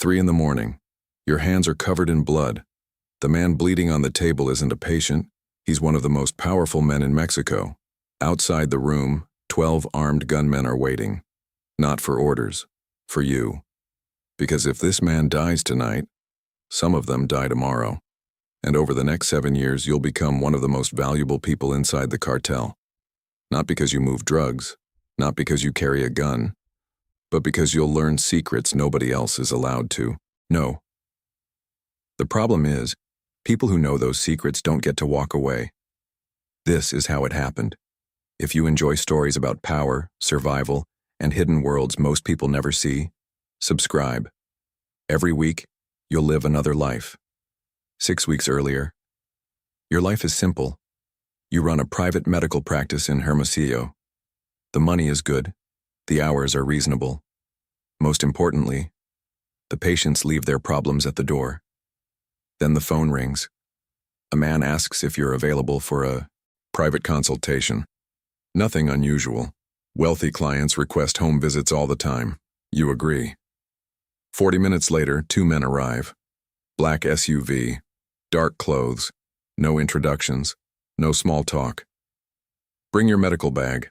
3 in the morning. Your hands are covered in blood. The man bleeding on the table isn't a patient. He's one of the most powerful men in Mexico. Outside the room, 12 armed gunmen are waiting. Not for orders, for you. Because if this man dies tonight, some of them die tomorrow. And over the next 7 years, you'll become one of the most valuable people inside the cartel. Not because you move drugs, not because you carry a gun, but because you'll learn secrets nobody else is allowed to know. The problem is, people who know those secrets don't get to walk away. This is how it happened. If you enjoy stories about power, survival, and hidden worlds most people never see, subscribe. Every week, you'll live another life. 6 weeks earlier, your life is simple. You run a private medical practice in Hermosillo. The money is good. The hours are reasonable. Most importantly, the patients leave their problems at the door. Then the phone rings. A man asks if you're available for a private consultation. Nothing unusual. Wealthy clients request home visits all the time. You agree. 40 minutes later, 2 men arrive. Black SUV, dark clothes, no introductions, no small talk. Bring your medical bag.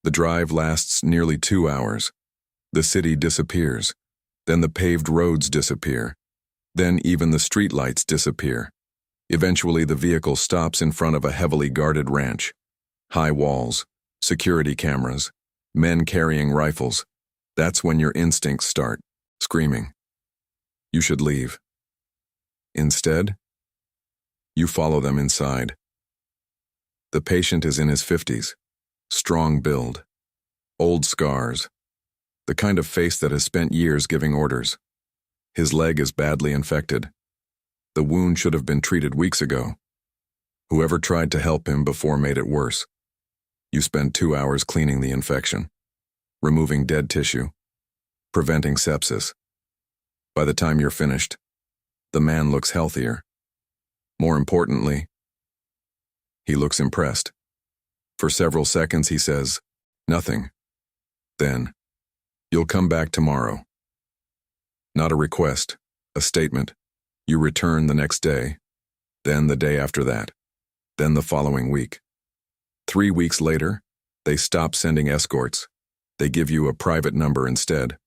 The drive lasts nearly 2 hours. The city disappears. Then the paved roads disappear. Then even the streetlights disappear. Eventually, the vehicle stops in front of a heavily guarded ranch. High walls, security cameras, men carrying rifles. That's when your instincts start, screaming. You should leave. Instead, you follow them inside. The patient is in his 50s, strong build, old scars, the kind of face that has spent years giving orders. His leg is badly infected. The wound should have been treated weeks ago. Whoever tried to help him before made it worse. You spend 2 hours cleaning the infection, removing dead tissue, preventing sepsis. By the time you're finished, the man looks healthier. More importantly, he looks impressed. For several seconds he says, "Nothing." Then, "You'll come back tomorrow." Not a request, a statement. You return the next day, then the day after that, then the following week. 3 weeks later, they stop sending escorts. They give you a private number instead.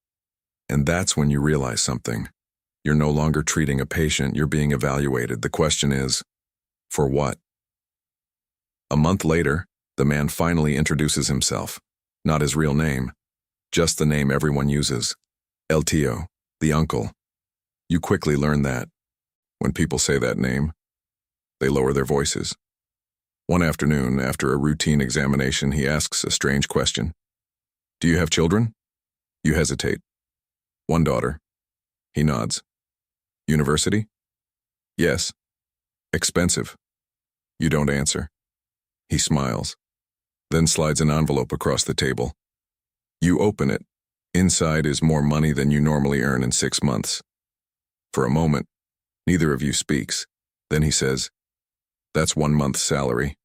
And that's when you realize something. You're no longer treating a patient, you're being evaluated. The question is, for what? A month later, the man finally introduces himself. Not his real name, just the name everyone uses. El Tío, the uncle. You quickly learn that. When people say that name, they lower their voices. One afternoon, after a routine examination, he asks a strange question. "Do you have children?" You hesitate. "One daughter." He nods. "University?" "Yes." "Expensive?" You don't answer. He smiles, then slides an envelope across the table. You open it. Inside is more money than you normally earn in 6 months. For a moment, neither of you speaks. Then he says, "That's 1 month's salary."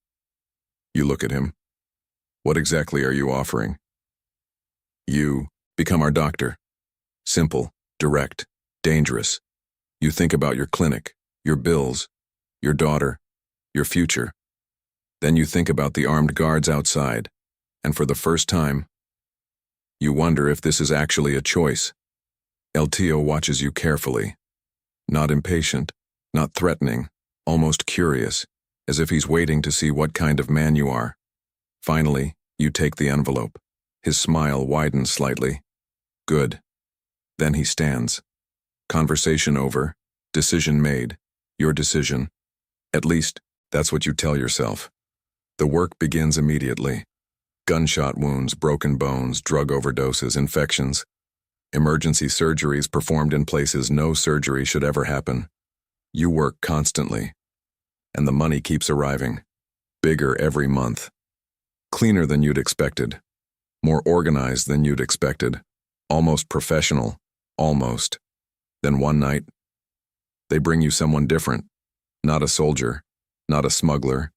You look at him. "What exactly are you offering?" "You become our doctor." Simple, direct, dangerous. You think about your clinic, your bills, your daughter, your future. Then you think about the armed guards outside, and for the first time, you wonder if this is actually a choice. El Tío watches you carefully. Not impatient, not threatening, almost curious, as if he's waiting to see what kind of man you are. Finally, you take the envelope. His smile widens slightly. Good. Then he stands. Conversation over. Decision made. Your decision. At least, that's what you tell yourself. The work begins immediately. Gunshot wounds, broken bones, drug overdoses, infections. Emergency surgeries performed in places no surgery should ever happen. You work constantly. And the money keeps arriving. Bigger every month. Cleaner than you'd expected. More organized than you'd expected. Almost professional. Almost. Then one night, they bring you someone different. Not a soldier. Not a smuggler.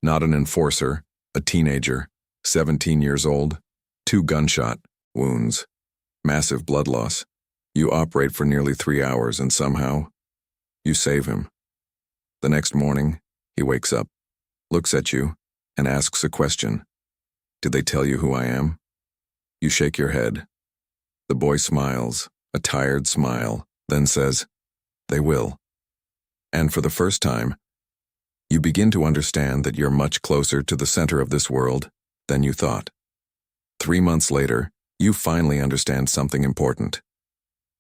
Not an enforcer. A teenager. 17 years old. 2 gunshot wounds. Massive blood loss. You operate for nearly 3 hours and somehow, you save him. The next morning, he wakes up, looks at you, and asks a question. Did they tell you who I am? You shake your head. The boy smiles, a tired smile, then says, they will. And for the first time, you begin to understand that you're much closer to the center of this world than you thought. 3 months later, you finally understand something important.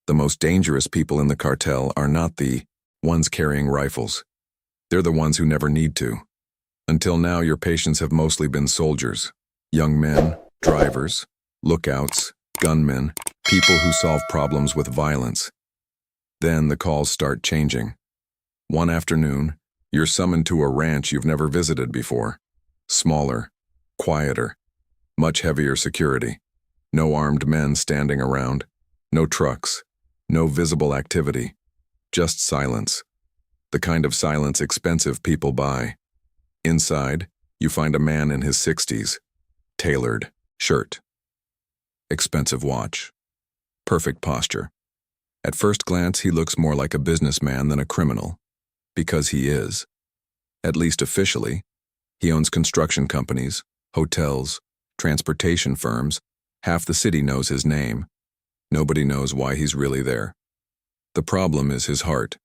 The most dangerous people in the cartel are not the ones carrying rifles. They're the ones who never need to. Until now, your patients have mostly been soldiers, young men, drivers, lookouts, gunmen, people who solve problems with violence. Then the calls start changing. One afternoon, you're summoned to a ranch you've never visited before. Smaller, quieter, much heavier security. No armed men standing around. No trucks. No visible activity. Just silence. The kind of silence expensive people buy. Inside, you find a man in his 60s. Tailored shirt. Expensive watch. Perfect posture. At first glance, he looks more like a businessman than a criminal. Because he is. At least officially. He owns construction companies, hotels, transportation firms. Half the city knows his name. Nobody knows why he's really there. The problem is his heart.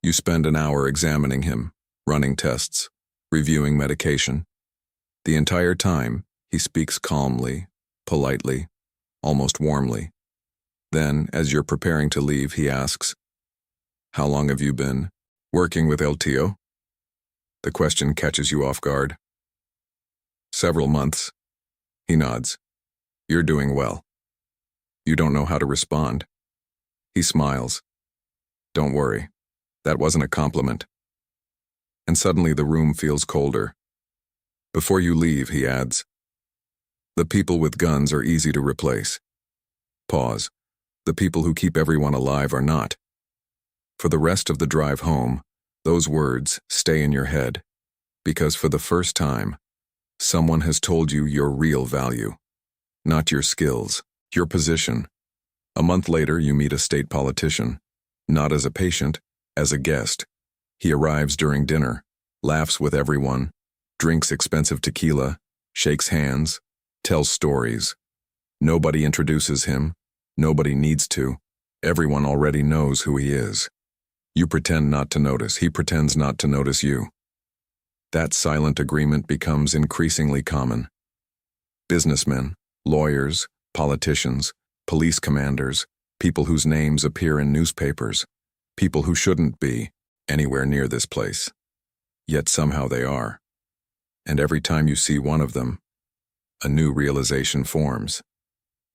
You spend an hour examining him, running tests, reviewing medication. The entire time, he speaks calmly, politely, almost warmly. Then, as you're preparing to leave, he asks, "How long have you been working with El Tío?" The question catches you off guard. "Several months." He nods. "You're doing well." You don't know how to respond. He smiles. "Don't worry. That wasn't a compliment." And suddenly the room feels colder. Before you leave, he adds, "The people with guns are easy to replace." Pause. The people who keep everyone alive are not. For the rest of the drive home, those words stay in your head, because for the first time, someone has told you your real value. Not your skills, your position. A month later, you meet a state politician. Not as a patient, as a guest. He arrives during dinner, laughs with everyone, drinks expensive tequila, shakes hands, tells stories. Nobody introduces him. Nobody needs to. Everyone already knows who he is. You pretend not to notice. He pretends not to notice you. That silent agreement becomes increasingly common. Businessmen, lawyers, politicians, police commanders, people whose names appear in newspapers, people who shouldn't be anywhere near this place. Yet somehow they are. And every time you see one of them, a new realization forms.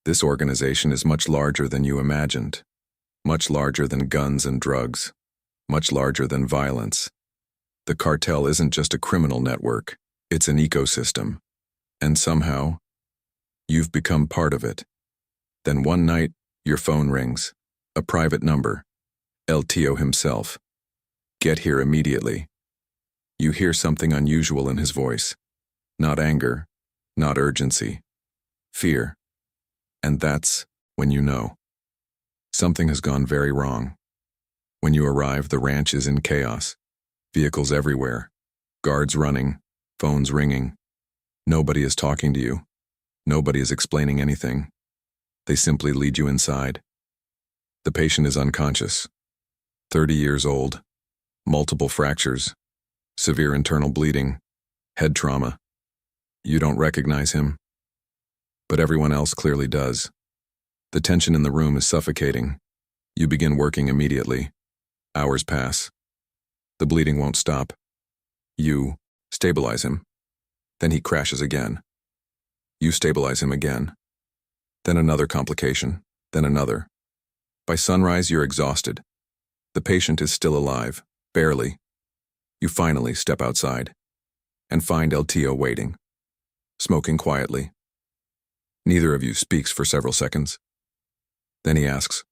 This organization is much larger than you imagined. Much larger than guns and drugs. Much larger than violence. The cartel isn't just a criminal network. It's an ecosystem. And somehow, you've become part of it. Then one night, your phone rings. A private number. El Tío himself. "Get here immediately." You hear something unusual in his voice. Not anger, not urgency. Fear. And that's when you know. Something has gone very wrong. When you arrive, the ranch is in chaos. Vehicles everywhere. Guards running. Phones ringing. Nobody is talking to you. Nobody is explaining anything. They simply lead you inside. The patient is unconscious. 30 years old. Multiple fractures. Severe internal bleeding. Head trauma. You don't recognize him. But everyone else clearly does. The tension in the room is suffocating. You begin working immediately. Hours pass. The bleeding won't stop. You stabilize him. Then he crashes again. You stabilize him again. Then another complication. Then another. By sunrise, you're exhausted. The patient is still alive, barely. You finally step outside and find El Tío waiting, smoking quietly. Neither of you speaks for several seconds. Then he asks,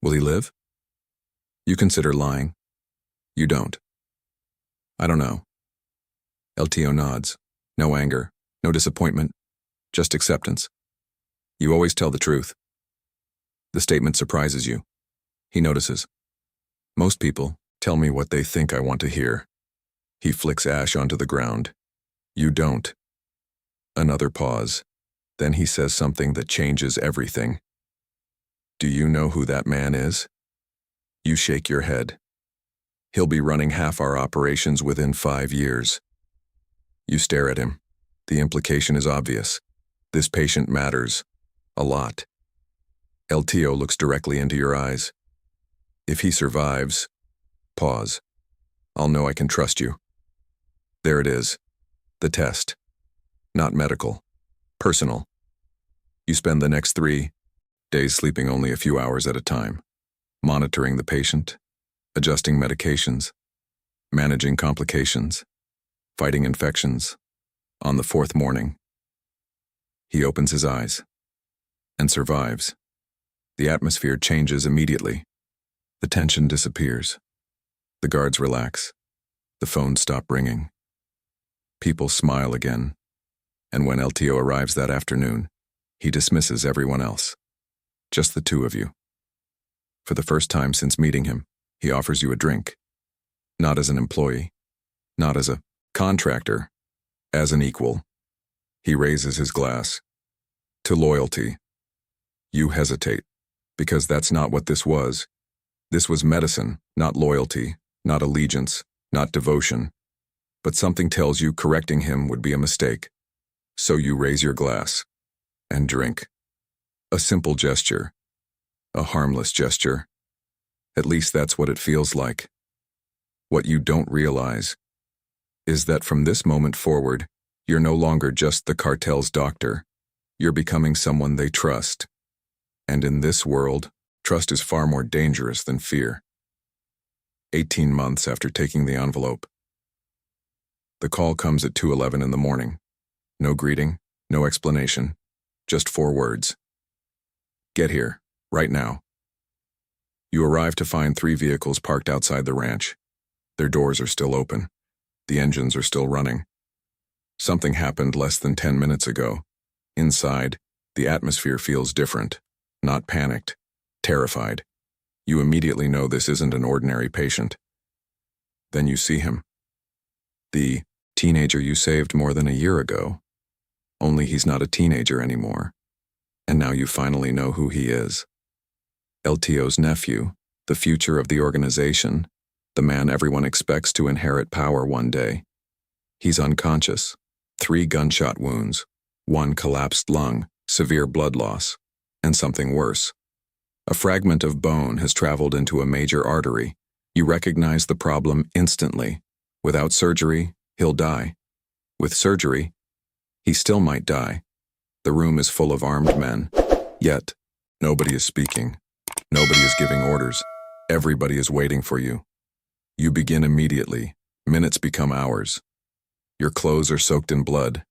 "Will he live?" You consider lying. You don't. "I don't know." El Tío nods. No anger, no disappointment, just acceptance. "You always tell the truth." The statement surprises you. He notices. Most people tell me what they think I want to hear. He flicks ash onto the ground. You don't. Another pause. Then he says something that changes everything. Do you know who that man is? You shake your head. He'll be running half our operations within 5 years. You stare at him. The implication is obvious. This patient matters. A lot. LTO looks directly into your eyes. If he survives, pause. I'll know I can trust you. There it is. The test. Not medical. Personal. You spend the next 3 days sleeping only a few hours at a time, monitoring the patient, adjusting medications, managing complications, fighting infections. On the 4th morning, he opens his eyes and survives. The atmosphere changes immediately. The tension disappears. The guards relax. The phones stop ringing. People smile again. And when LTO arrives that afternoon, he dismisses everyone else. Just the 2 of you. For the first time since meeting him, he offers you a drink. Not as an employee, not as a contractor, as an equal. He raises his glass. To loyalty. You hesitate, because that's not what this was. This was medicine, not loyalty, not allegiance, not devotion. But something tells you correcting him would be a mistake. So you raise your glass and drink. A simple gesture. A harmless gesture. At least that's what it feels like. What you don't realize is that from this moment forward, you're no longer just the cartel's doctor. You're becoming someone they trust. And in this world, trust is far more dangerous than fear. 18 months after taking the envelope. The call comes at 2:11 in the morning. No greeting, no explanation, just 4 words. Get here, right now. You arrive to find 3 vehicles parked outside the ranch. Their doors are still open. The engines are still running. Something happened less than 10 minutes ago. Inside, the atmosphere feels different. Not panicked, terrified. You immediately know this isn't an ordinary patient. Then you see him. The teenager you saved more than a year ago. Only he's not a teenager anymore. And now you finally know who he is. LTO's nephew, the future of the organization, the man everyone expects to inherit power one day. He's unconscious. 3 gunshot wounds, 1 collapsed lung, severe blood loss, and something worse. A fragment of bone has traveled into a major artery. You recognize the problem instantly. Without surgery, he'll die. With surgery, he still might die. The room is full of armed men. Yet, nobody is speaking. Nobody is giving orders. Everybody is waiting for you. You begin immediately. Minutes become hours. Your clothes are soaked in blood.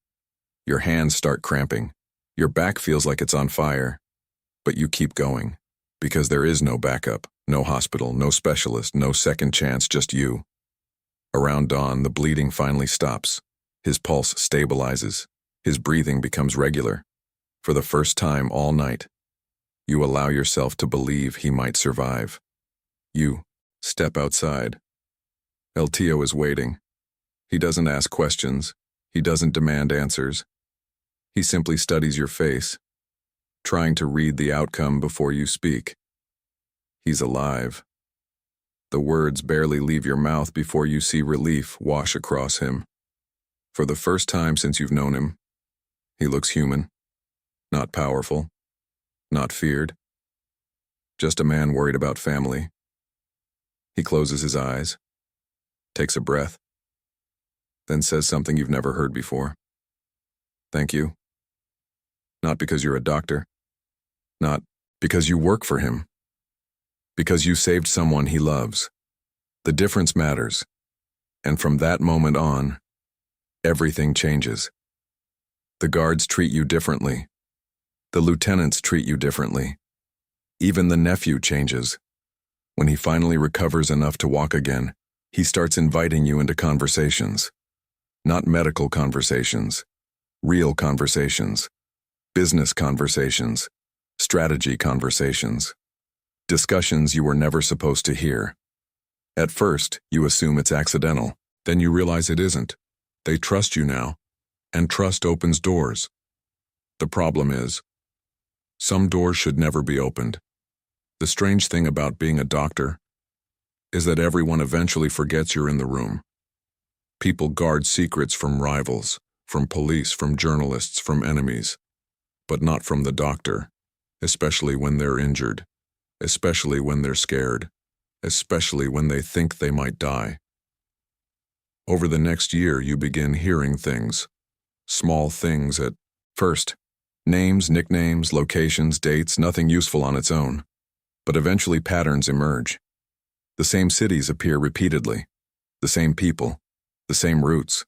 Your hands start cramping. Your back feels like it's on fire. But you keep going. Because there is no backup, no hospital, no specialist, no second chance, just you. Around dawn, the bleeding finally stops. His pulse stabilizes. His breathing becomes regular. For the first time all night, you allow yourself to believe he might survive. You step outside. LTO is waiting. He doesn't ask questions. He doesn't demand answers. He simply studies your face, trying to read the outcome before you speak. He's alive. The words barely leave your mouth before you see relief wash across him. For the first time since you've known him, he looks human, not powerful, not feared, just a man worried about family. He closes his eyes, takes a breath, then says something you've never heard before. Thank you. Not because you're a doctor, not because you work for him, because you saved someone he loves. The difference matters, and from that moment on, everything changes. The guards treat you differently. The lieutenants treat you differently. Even the nephew changes. When he finally recovers enough to walk again, he starts inviting you into conversations. Not medical conversations, real conversations, business conversations, Strategy conversations. Discussions you were never supposed to hear. At first, you assume it's accidental. Then you realize it isn't. They trust you now, and trust opens doors. The problem is, some doors should never be opened. The strange thing about being a doctor is that everyone eventually forgets you're in the room. People guard secrets from rivals, from police, from journalists, from enemies, but not from the doctor, especially when they're injured, especially when they're scared, especially when they think they might die. Over the next year, you begin hearing things, small things at first. Names, nicknames, locations, dates, nothing useful on its own. But eventually patterns emerge. The same cities appear repeatedly, the same people, the same routes,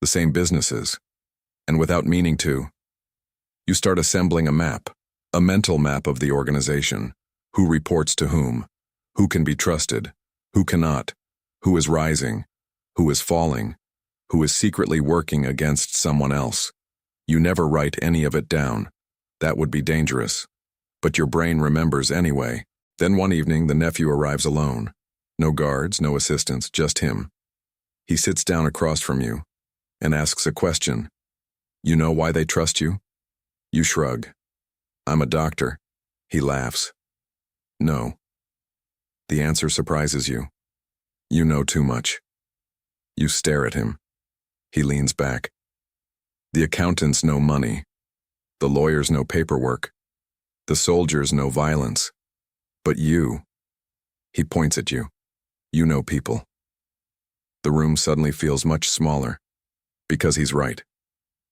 the same businesses, and without meaning to, you start assembling a map, a mental map of the organization, who reports to whom, who can be trusted, who cannot, who is rising, who is falling, who is secretly working against someone else. You never write any of it down. That would be dangerous. But your brain remembers anyway. Then one evening, the nephew arrives alone. No guards, no assistants, just him. He sits down across from you and asks a question. You know why they trust you? You shrug. I'm a doctor. He laughs. No. The answer surprises you. You know too much. You stare at him. He leans back. The accountants know money. The lawyers know paperwork. The soldiers know violence. But you, he points at you. You know people. The room suddenly feels much smaller. Because he's right.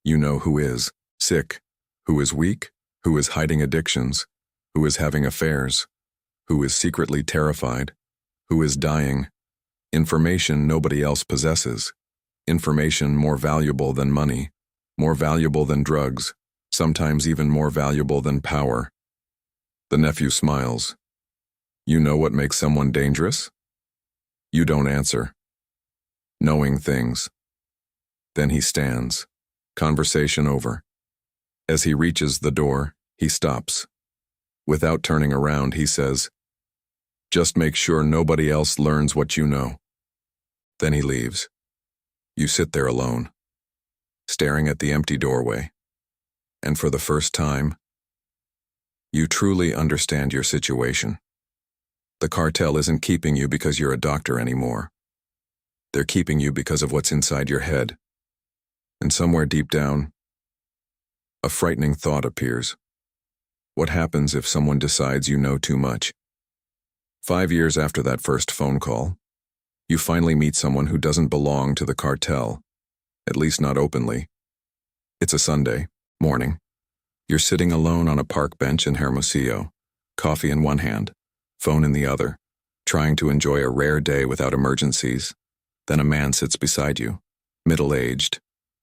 You know who is sick, who is weak, who is hiding addictions, who is having affairs, who is secretly terrified, who is dying. Information nobody else possesses. Information more valuable than money, more valuable than drugs, sometimes even more valuable than power. The nephew smiles. You know what makes someone dangerous? You don't answer. Knowing things. Then he stands. Conversation over. As he reaches the door, he stops. Without turning around, he says, just make sure nobody else learns what you know. Then he leaves. You sit there alone, staring at the empty doorway. And for the first time, you truly understand your situation. The cartel isn't keeping you because you're a doctor anymore. They're keeping you because of what's inside your head. And somewhere deep down, a frightening thought appears. What happens if someone decides you know too much? 5 years after that first phone call, you finally meet someone who doesn't belong to the cartel, at least not openly. It's a Sunday morning. You're sitting alone on a park bench in Hermosillo, coffee in one hand, phone in the other, trying to enjoy a rare day without emergencies. Then a man sits beside you, middle-aged,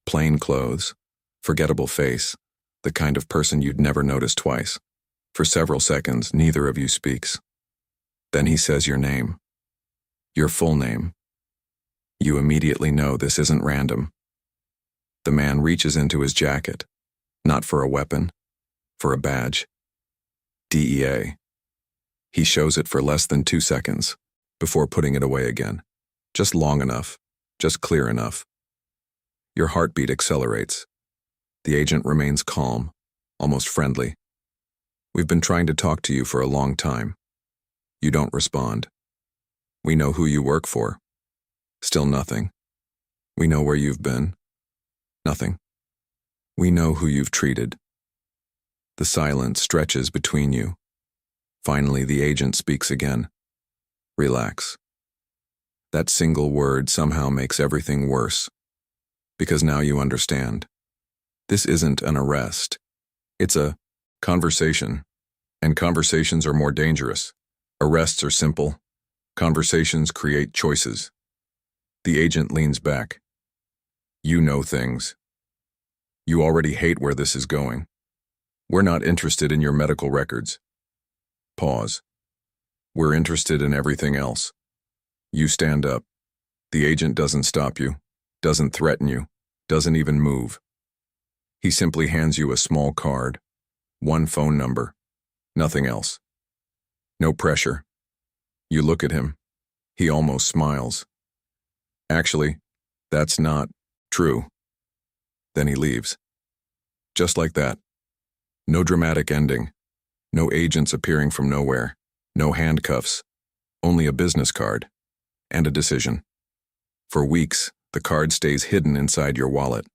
plain clothes, forgettable face, the kind of person you'd never notice twice. For several seconds, neither of you speaks. Then he says your name, your full name. You immediately know this isn't random. The man reaches into his jacket, not for a weapon, for a badge. DEA. He shows it for less than 2 seconds, before putting it away again. Just long enough, just clear enough. Your heartbeat accelerates. The agent remains calm, almost friendly. We've been trying to talk to you for a long time. You don't respond. We know who you work for. Still nothing. We know where you've been. Nothing. We know who you've treated. The silence stretches between you. Finally, the agent speaks again. Relax. That single word somehow makes everything worse. Because now you understand. This isn't an arrest. It's a conversation. And conversations are more dangerous. Arrests are simple. Conversations create choices. The agent leans back. You know things. You already hate where this is going. We're not interested in your medical records. Pause. We're interested in everything else. You stand up. The agent doesn't stop you, doesn't threaten you, doesn't even move. He simply hands you a small card, one phone number, Nothing else. No pressure. You look at him. He almost smiles. Actually, that's not true. Then he leaves. Just like that. No dramatic ending. No agents appearing from nowhere. No handcuffs. Only a business card. And a decision. For weeks, the card stays hidden inside your wallet.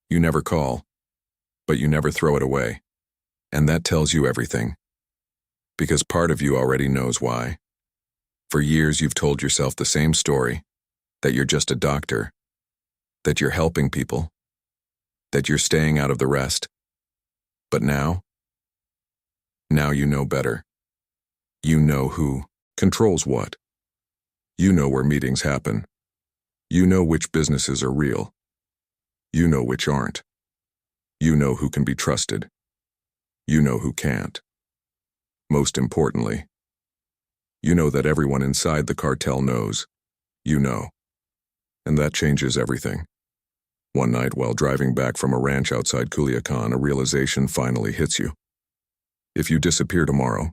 You never call, but you never throw it away. And that tells you everything. Because part of you already knows why. For years you've told yourself the same story, that you're just a doctor, that you're helping people, that you're staying out of the rest. But now you know better. You know who controls what. You know where meetings happen. You know which businesses are real. You know which aren't. You know who can be trusted. You know who can't. Most importantly, you know that everyone inside the cartel knows. You know. And that changes everything. One night while driving back from a ranch outside Culiacan, a realization finally hits you. If you disappear tomorrow,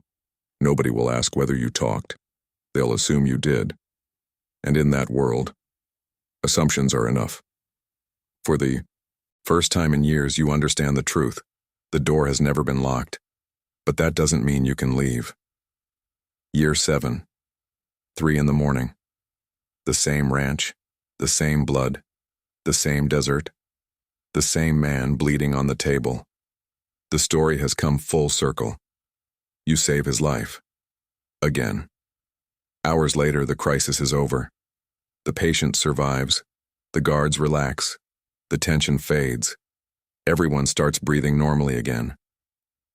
nobody will ask whether you talked. They'll assume you did. And in that world, assumptions are enough. For the first time in years, you understand the truth. The door has never been locked. But that doesn't mean you can leave. Year 7, 3 a.m. The same ranch, the same blood, the same desert, the same man bleeding on the table. The story has come full circle. You save his life. Again. Hours later, the crisis is over. The patient survives. The guards relax. The tension fades. Everyone starts breathing normally again.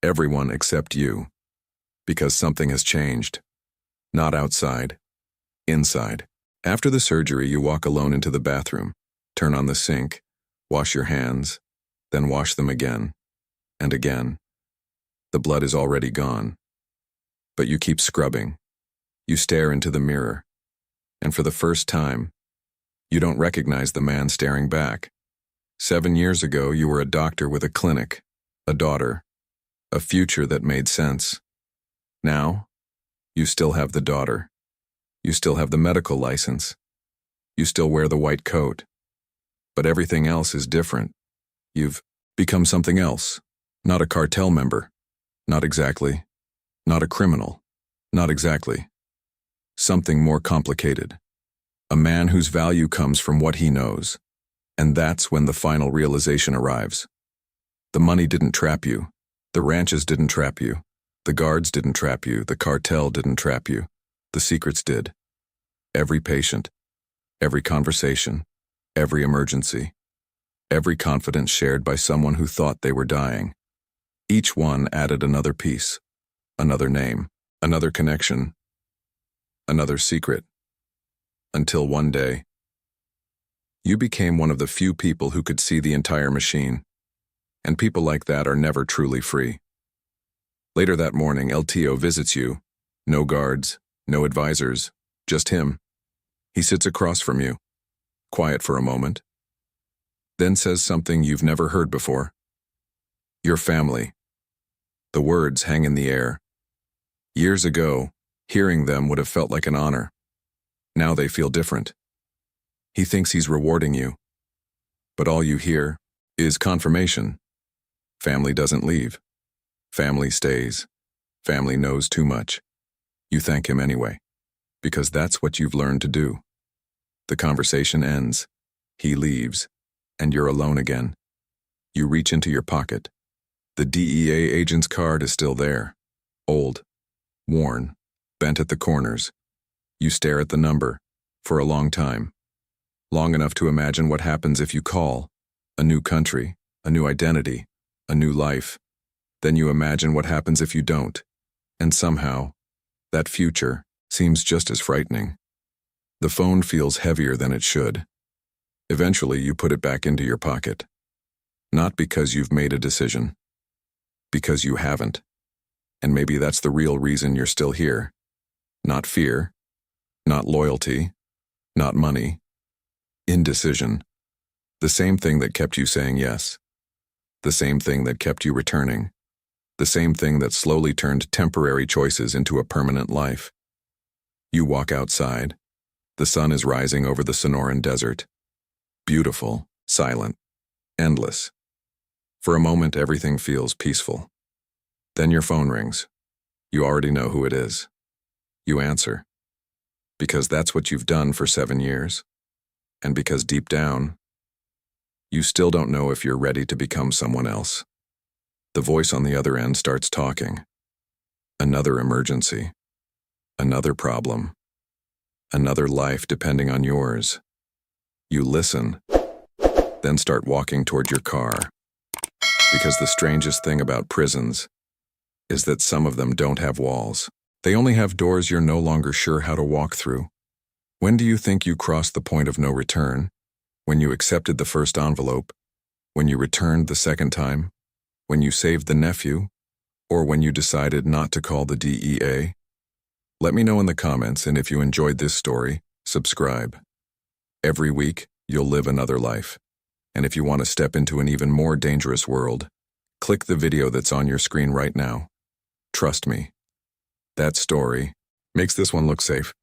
Everyone except you. Because something has changed. Not outside. Inside. After the surgery, you walk alone into the bathroom, turn on the sink, wash your hands, then wash them again. And again. The blood is already gone. But you keep scrubbing. You stare into the mirror. And for the first time, you don't recognize the man staring back. 7 years ago, you were a doctor with a clinic, a daughter, a future that made sense. Now, you still have the daughter. You still have the medical license. You still wear the white coat. But everything else is different. You've become something else. Not a cartel member. Not exactly. Not a criminal. Not exactly. Something more complicated. A man whose value comes from what he knows. And that's when the final realization arrives. The money didn't trap you. The ranches didn't trap you. The guards didn't trap you. The cartel didn't trap you. The secrets did. Every patient, every conversation, every emergency, every confidence shared by someone who thought they were dying. Each one added another piece, another name, another connection, another secret. Until one day, you became one of the few people who could see the entire machine. And people like that are never truly free. Later that morning, El Tio visits you. No guards, no advisors, just him. He sits across from you, quiet for a moment, then says something you've never heard before. Your family. The words hang in the air. Years ago, hearing them would have felt like an honor. Now they feel different. He thinks he's rewarding you. But all you hear is confirmation. Family doesn't leave. Family stays. Family knows too much. You thank him anyway, because that's what you've learned to do. The conversation ends. He leaves, and you're alone again. You reach into your pocket. The DEA agent's card is still there. Old, worn, bent at the corners. You stare at the number, for a long time. Long enough to imagine what happens if you call. A new country, a new identity, a new life. Then you imagine what happens if you don't. And somehow, that future seems just as frightening. The phone feels heavier than it should. Eventually, you put it back into your pocket. Not because you've made a decision. Because you haven't. And maybe that's the real reason you're still here. Not fear. Not loyalty. Not money. Indecision. The same thing that kept you saying yes. The same thing that kept you returning. The same thing that slowly turned temporary choices into a permanent life. You walk outside. The sun is rising over the Sonoran Desert. Beautiful, silent, endless. For a moment, everything feels peaceful. Then your phone rings. You already know who it is. You answer. Because that's what you've done for 7 years. And because deep down, you still don't know if you're ready to become someone else. The voice on the other end starts talking. Another emergency. Another problem. Another life depending on yours. You listen, then start walking toward your car. Because the strangest thing about prisons is that some of them don't have walls. They only have doors you're no longer sure how to walk through. When do you think you crossed the point of no return? When you accepted the first envelope? When you returned the second time? When you saved the nephew? Or when you decided not to call the DEA? Let me know in the comments, and if you enjoyed this story, subscribe. Every week, you'll live another life. And if you want to step into an even more dangerous world, click the video that's on your screen right now. Trust me, that story makes this one look safe.